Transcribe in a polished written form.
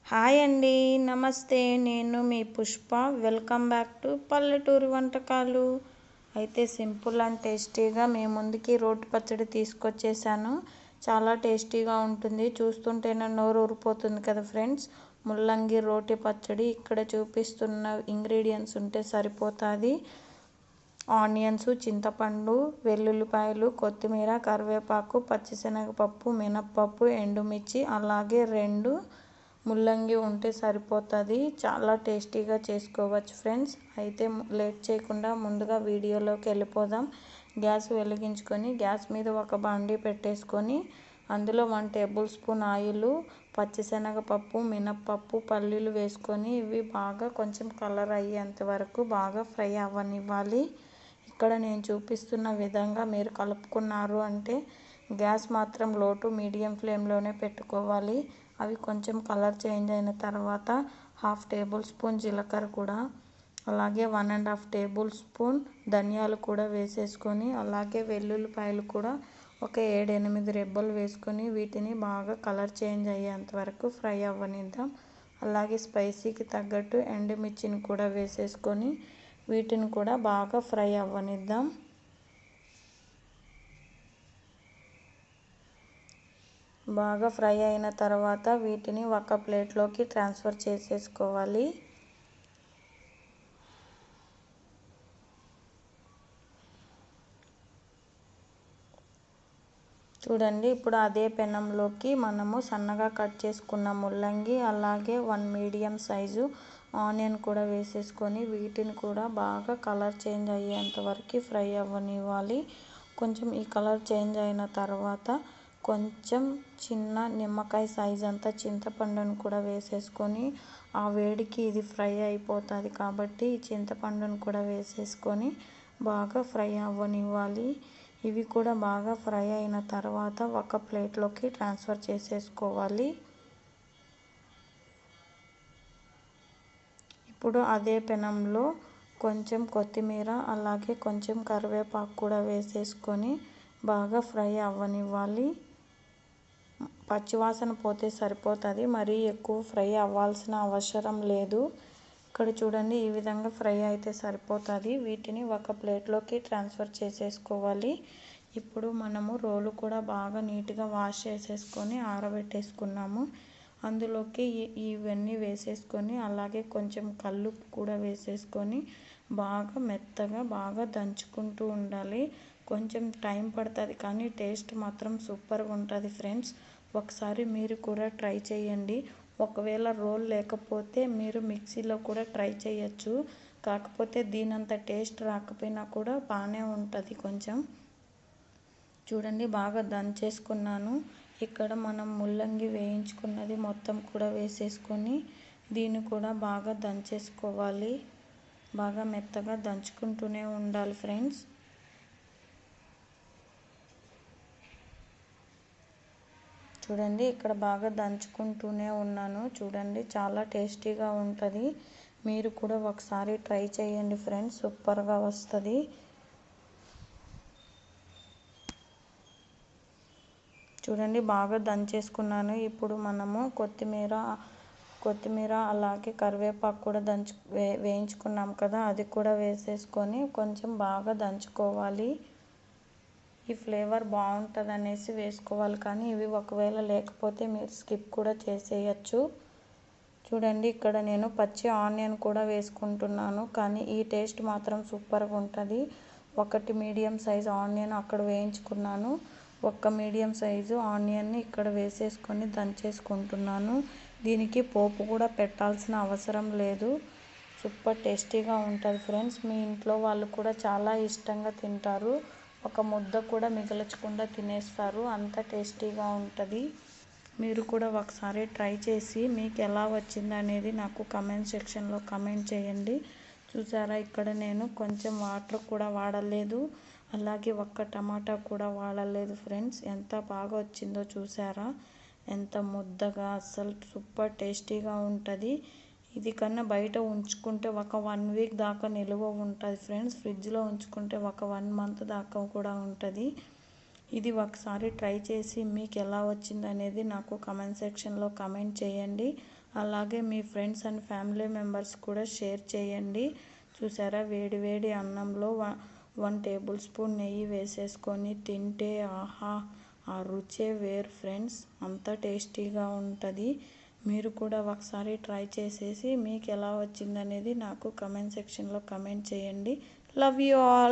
Hi అండి, నమస్తే. నేను మీ పుష్ప. వెల్కమ్ బ్యాక్ టు పల్లెటూరి వంటకాలు. అయితే సింపుల్ అండ్ టేస్టీగా మీ ముందుకి రోటి పచ్చడి తీసుకొచ్చేసాను. చాలా టేస్టీగా ఉంటుంది. చూస్తుంటేనే నోరు ఊరిపోతుంది కదా ఫ్రెండ్స్. ముల్లంగి రోటి పచ్చడి. ఇక్కడ చూపిస్తున్న ఇంగ్రీడియంట్స్ ఉంటే సరిపోతుంది. ఆనియన్స్, చింతపండు, వెల్లుల్లిపాయలు, కొత్తిమీర, కరివేపాకు, పచ్చిశనగపప్పు, మినప్పప్పు, ఎండుమిర్చి, అలాగే 2 ముల్లంగి ఉంటే సరిపోతుంది. చాలా టేస్టీగా చేసుకోవచ్చు ఫ్రెండ్స్. అయితే లేట్ చేయకుండా ముందుగా వీడియోలోకి వెళ్ళిపోదాం. గ్యాస్ వెలిగించుకొని గ్యాస్ మీద ఒక బాండీ పెట్టేసుకొని అందులో 1 టేబుల్ స్పూన్ ఆయిల్, పచ్చిశనగపప్పు, మినప్పప్పు, పల్లీలు వేసుకొని ఇవి బాగా కొంచెం కలర్ అయ్యేంత వరకు బాగా ఫ్రై అవ్వనివ్వాలి. ఇక్కడ నేను చూపిస్తున్న విధంగా మీరు కలుపుకున్నారు అంటే గ్యాస్ మాత్రం లో టు మీడియం ఫ్లేమ్లోనే పెట్టుకోవాలి. అవి కొంచెం కలర్ చేంజ్ అయిన తర్వాత 1/2 టేబుల్ స్పూన్ జీలకర్ర కూడా, అలాగే 1.5 టేబుల్ స్పూన్ ధనియాలు కూడా వేసేసుకొని, అలాగే వెల్లుల్లిపాయలు కూడా ఒక 7-8 రెబ్బలు వేసుకొని వీటిని బాగా కలర్ చేంజ్ అయ్యేంత వరకు ఫ్రై అవ్వనిద్దాం. అలాగే స్పైసీకి తగ్గట్టు ఎండుమిర్చిని కూడా వేసేసుకొని వీటిని కూడా బాగా ఫ్రై అవ్వనిద్దాం. బాగా ఫ్రై అయిన తర్వాత వీటిని ఒక ప్లేట్లోకి ట్రాన్స్ఫర్ చేసేసుకోవాలి. చూడండి, ఇప్పుడు అదే పెనంలోకి మనము సన్నగా కట్ చేసుకున్న ముల్లంగి, అలాగే 1 మీడియం సైజు ఆనియన్ కూడా వేసేసుకొని వీటిని కూడా బాగా కలర్ చేంజ్ అయ్యేంత వరకు ఫ్రై అవ్వనివ్వాలి. కొంచెం ఈ కలర్ చేంజ్ అయిన తర్వాత కొంచెం చిన్న నిమ్మకాయ సైజ్ అంతా చింతపండును కూడా వేసేసుకొని, ఆ వేడికి ఇది ఫ్రై అయిపోతుంది కాబట్టి చింతపండును కూడా వేసేసుకొని బాగా ఫ్రై అవ్వనివ్వాలి. ఇవి కూడా బాగా ఫ్రై అయిన తర్వాత ఒక ప్లేట్లోకి ట్రాన్స్ఫర్ చేసేసుకోవాలి. ఇప్పుడు అదే పెనంలో కొంచెం కొత్తిమీర, అలాగే కొంచెం కరివేపాకు కూడా వేసేసుకొని బాగా ఫ్రై అవ్వనివ్వాలి. పచ్చివాసన పోతే సరిపోతుంది, మరీ ఎక్కువ ఫ్రై అవ్వాల్సిన అవసరం లేదు. ఇక్కడ చూడండి, ఈ విధంగా ఫ్రై అయితే సరిపోతుంది. వీటిని ఒక ప్లేట్లోకి ట్రాన్స్ఫర్ చేసేసుకోవాలి. ఇప్పుడు మనము రోలు కూడా బాగా నీట్గా వాష్ చేసేసుకొని ఆరబెట్టేసుకున్నాము. అందులోకి ఇవన్నీ వేసేసుకొని, అలాగే కొంచెం కల్లుప్పు కూడా వేసేసుకొని బాగా మెత్తగా బాగా దంచుకుంటూ ఉండాలి. కొంచెం టైం పడుతుంది కానీ టేస్ట్ మాత్రం సూపర్గా ఉంటుంది ఫ్రెండ్స్. ఒకసారి మీరు కూడా ట్రై చేయండి. ఒకవేళ రోల్ లేకపోతే మీరు మిక్సీలో కూడా ట్రై చేయొచ్చు. కాకపోతే దీనంత టేస్ట్ రాకపోయినా కూడా బాగానే ఉంటుంది. కొంచెం చూడండి, బాగా దంచేసుకున్నాను. ఇక్కడ మనం ముల్లంగి వేయించుకున్నది మొత్తం కూడా వేసేసుకొని దీన్ని కూడా బాగా దంచేసుకోవాలి. బాగా మెత్తగా దంచుకుంటూనే ఉండాలి ఫ్రెండ్స్. చూడండి, ఇక్కడ బాగా దంచుకుంటూనే ఉన్నాను. చూడండి, చాలా టేస్టీగా ఉంటుంది. మీరు కూడా ఒకసారి ట్రై చేయండి ఫ్రెండ్స్, సూపర్గా వస్తుంది. చూడండి, బాగా దంచేసుకున్నాను. ఇప్పుడు మనము కొత్తిమీర అలాగే కరివేపాకు కూడా వేయించుకున్నాం కదా, అది కూడా వేసేసుకొని కొంచెం బాగా దంచుకోవాలి. ఈ ఫ్లేవర్ బాగుంటుంది అనేసి వేసుకోవాలి, కానీ ఇవి ఒకవేళ లేకపోతే మీరు స్కిప్ కూడా చేసేయచ్చు. చూడండి, ఇక్కడ నేను పచ్చి ఆనియన్ కూడా వేసుకుంటున్నాను, కానీ ఈ టేస్ట్ మాత్రం సూపర్గా ఉంటుంది. 1 మీడియం సైజు ఆనియన్ అక్కడ వేయించుకున్నాను. 1 మీడియం సైజు ఆనియన్ని ఇక్కడ వేసేసుకొని దంచేసుకుంటున్నాను. దీనికి పోపు కూడా పెట్టాల్సిన అవసరం లేదు. సూపర్ టేస్టీగా ఉంటుంది ఫ్రెండ్స్. మీ ఇంట్లో వాళ్ళు కూడా చాలా ఇష్టంగా తింటారు. ఒక ముద్ద కూడా మిగల్చకుండా తినేస్తారు, అంత టేస్టీగా ఉంటుంది. మీరు కూడా ఒకసారి ట్రై చేసి మీకు ఎలా వచ్చింది అనేది నాకు కమెంట్ సెక్షన్లో కమెంట్ చేయండి. చూసారా, ఇక్కడ నేను కొంచెం వాటర్ కూడా వాడలేదు, అలాగే 1 టమాటా కూడా వాడలేదు ఫ్రెండ్స్. ఎంత బాగా వచ్చిందో చూసారా, ఎంత ముద్దగా, అస్సలు సూపర్ టేస్టీగా ఉంటుంది. ఇది కన్నా బయట ఉంచుకుంటే ఒక 1 వీక్ దాకా నిలువ ఉంటుంది ఫ్రెండ్స్. ఫ్రిడ్జ్లో ఉంచుకుంటే ఒక 1 మంత్ దాకా కూడా ఉంటుంది. ఇది ఒకసారి ట్రై చేసి మీకు ఎలా వచ్చింది అనేది నాకు కమెంట్ సెక్షన్లో కమెంట్ చేయండి. అలాగే మీ ఫ్రెండ్స్ అండ్ ఫ్యామిలీ మెంబర్స్ కూడా షేర్ చేయండి. చూసారా, వేడి వేడి అన్నంలో 1 టేబుల్ స్పూన్ నెయ్యి వేసేసుకొని తింటే ఆహా, ఆ రుచే వేరు ఫ్రెండ్స్. అంత టేస్టీగా ఉంటుంది. మీరు కూడా ఒకసారి ట్రై చేసేసి మీకు ఎలా వచ్చిందనేది నాకు కమెంట్ సెక్షన్లో కమెంట్ చేయండి. Love you all.